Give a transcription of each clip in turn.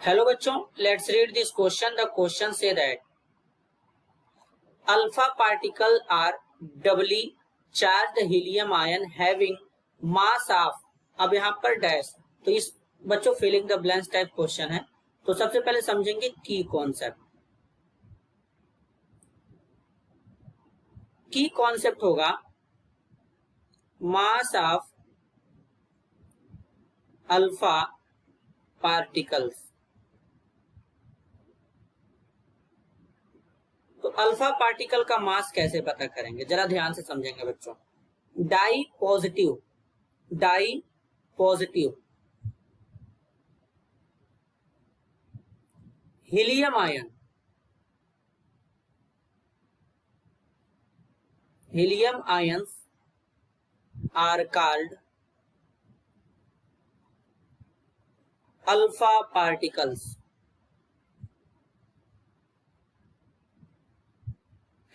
Hello बच्चों, let's read this question. The question say that alpha particle are doubly charged helium ion having mass of, अब यहाँ पर dash. तो इस बच्चों filling the blanks type question है। तो सबसे पहले समझेंगे की कॉन्सेप्ट। की कॉन्सेप्ट होगा मास ऑफ अल्फा पार्टिकल्स। तो अल्फा पार्टिकल का मास कैसे पता करेंगे, जरा ध्यान से समझेंगे बच्चों। Di positive helium ions are called alpha particles.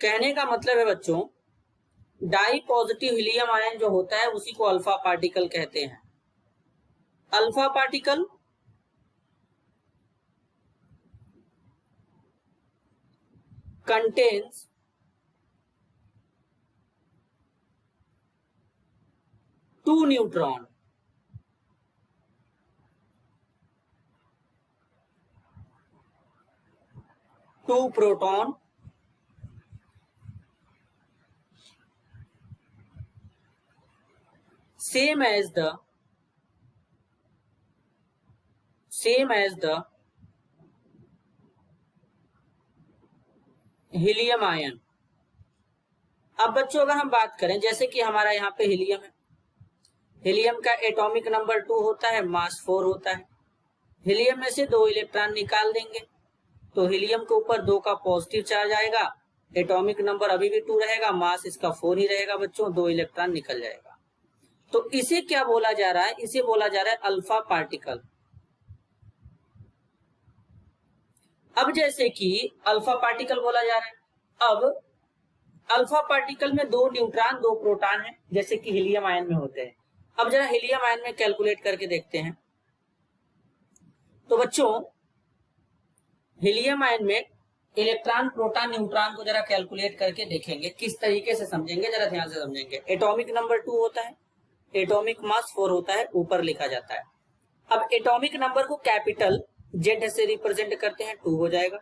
कहने का मतलब है बच्चों, डाई पॉजिटिव हीलियम आयन जो होता है उसी को अल्फा पार्टिकल कहते हैं। Alpha particle contains two neutron, two proton, same as the helium ion. अब बच्चों अगर हम बात करें, जैसे कि हमारा यहाँ पे हीलियम है, हीलियम का एटॉमिक नंबर 2 होता है, मास 4 होता है। हीलियम में से 2 इलेक्ट्रॉन निकाल देंगे तो हीलियम के ऊपर 2 का पॉजिटिव चार्ज आएगा, एटॉमिक नंबर अभी भी 2 रहेगा, मास इसका 4 ही रहेगा बच्चों, 2 इलेक्ट्रॉन निकल जाएगा। तो इसे क्या बोला जा रहा है? इसे बोला जा रहा है अल्फा पार्टिकल। अब जैसे कि अल्फा पार्टिकल बोला जा रहा है, अब अल्फा पार्टिकल में 2 न्यूट्रॉन 2 प्रोटॉन है, जैसे कि हीलियम आयन में होते हैं। अब जरा हीलियम आयन में कैलकुलेट करके देखते हैं। तो बच्चों हीलियम आयन में इलेक्ट्रॉन प्रोटॉन न्यूट्रॉन को जरा कैलकुलेट करके देखेंगे, किस तरीके से समझेंगे, जरा ध्यान से समझेंगे। एटॉमिक नंबर 2 होता है, एटॉमिक मास 4 होता है, ऊपर लिखा जाता है। अब एटॉमिक नंबर को कैपिटल जेड से रिप्रेजेंट करते हैं, 2 हो जाएगा।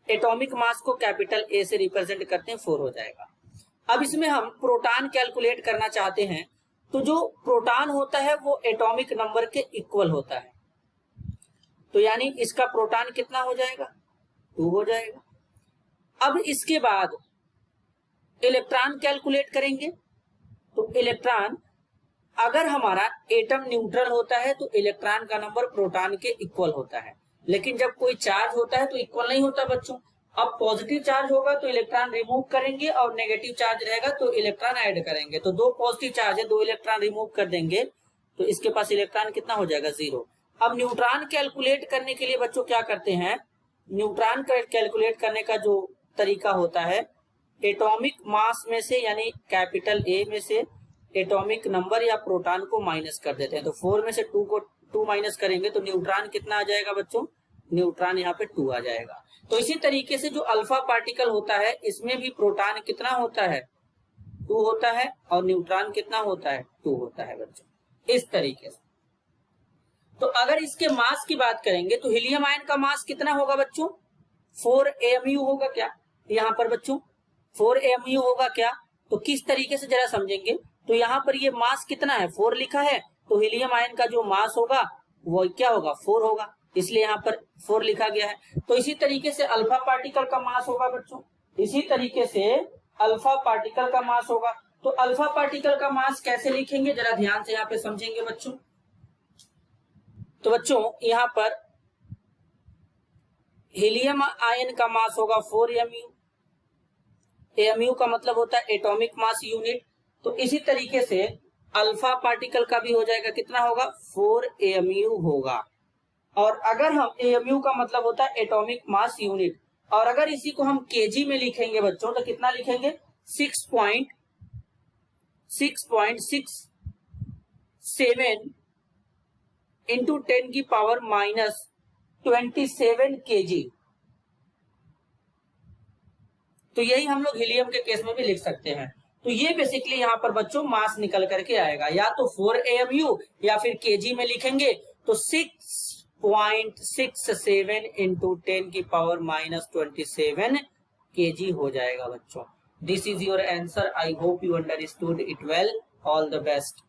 एटॉमिक मास को कैपिटल ए से रिप्रेजेंट करते हैं, 4 हो जाएगा। अब इसमें हम प्रोटॉन कैलकुलेट करना चाहते हैं, तो जो प्रोटॉन होता है वो एटॉमिक नंबर के इक्वल होता है। तो यानी इसका प्रोटॉन कितना हो जाएगा? 2 हो जाएगा। अब इसके बाद इलेक्ट्रॉन कैलकुलेट करेंगे। तो इलेक्ट्रॉन अगर हमारा एटम न्यूट्रल होता है तो इलेक्ट्रॉन का नंबर प्रोटॉन के इक्वल होता है, लेकिन जब कोई चार्ज होता है तो इक्वल नहीं होता बच्चों। अब पॉजिटिव चार्ज होगा तो इलेक्ट्रॉन रिमूव करेंगे और नेगेटिव चार्ज रहेगा तो इलेक्ट्रॉन ऐड करेंगे। तो 2 पॉजिटिव चार्ज है, 2 इलेक्ट्रॉन रिमूव कर देंगे तो इसके पास इलेक्ट्रॉन कितना हो जाएगा? 0। अब न्यूट्रॉन कैलकुलेट करने के लिए बच्चों क्या करते हैं? न्यूट्रॉन कैलकुलेट करने का जो तरीका होता है, एटॉमिक मास में से यानी कैपिटल ए में से एटॉमिक नंबर या प्रोटॉन को माइनस कर देते हैं। तो 4 में से 2 माइनस करेंगे तो न्यूट्रॉन कितना आ जाएगा बच्चों? न्यूट्रॉन यहाँ पे 2 आ जाएगा। तो इसी तरीके से जो अल्फा पार्टिकल होता है इसमें भी प्रोटॉन कितना होता है? 2 होता है, और न्यूट्रॉन कितना होता है? 2 होता है बच्चों, इस तरीके से। तो अगर इसके मास की बात करेंगे तो हीलियम आयन का मास कितना होगा बच्चों? 4 AMU होगा क्या यहाँ पर बच्चों? 4 AMU होगा क्या? तो किस तरीके से जरा समझेंगे। तो यहाँ पर ये मास कितना है? 4 लिखा है, तो हीलियम आयन का जो मास होगा वो क्या होगा? 4 होगा, इसलिए यहाँ पर 4 लिखा गया है। तो इसी तरीके से अल्फा पार्टिकल का मास होगा बच्चों, इसी तरीके से अल्फा पार्टिकल का मास होगा। तो अल्फा पार्टिकल का मास कैसे लिखेंगे, जरा ध्यान से यहाँ पे समझेंगे बच्चों। तो बच्चों यहाँ पर हीलियम आयन का मास होगा 4 AMU। AMU का मतलब होता है एटॉमिक मास यूनिट। तो इसी तरीके से अल्फा पार्टिकल का भी हो जाएगा, कितना होगा? 4 AMU होगा। और अगर हम AMU का मतलब होता है एटॉमिक मास यूनिट, और अगर इसी को हम केजी में लिखेंगे बच्चों तो कितना लिखेंगे? 6.67 इंटू 10 की पावर 27 kg। तो यही हम लोग हीलियम के केस में भी लिख सकते हैं। तो ये बेसिकली यहाँ पर बच्चों मास निकल करके आएगा, या तो 4 AMU या फिर केजी में लिखेंगे तो 6.67 इंटू 10 की पावर -27 kg हो जाएगा बच्चों। This is your answer. I hope you understood it well. All the best.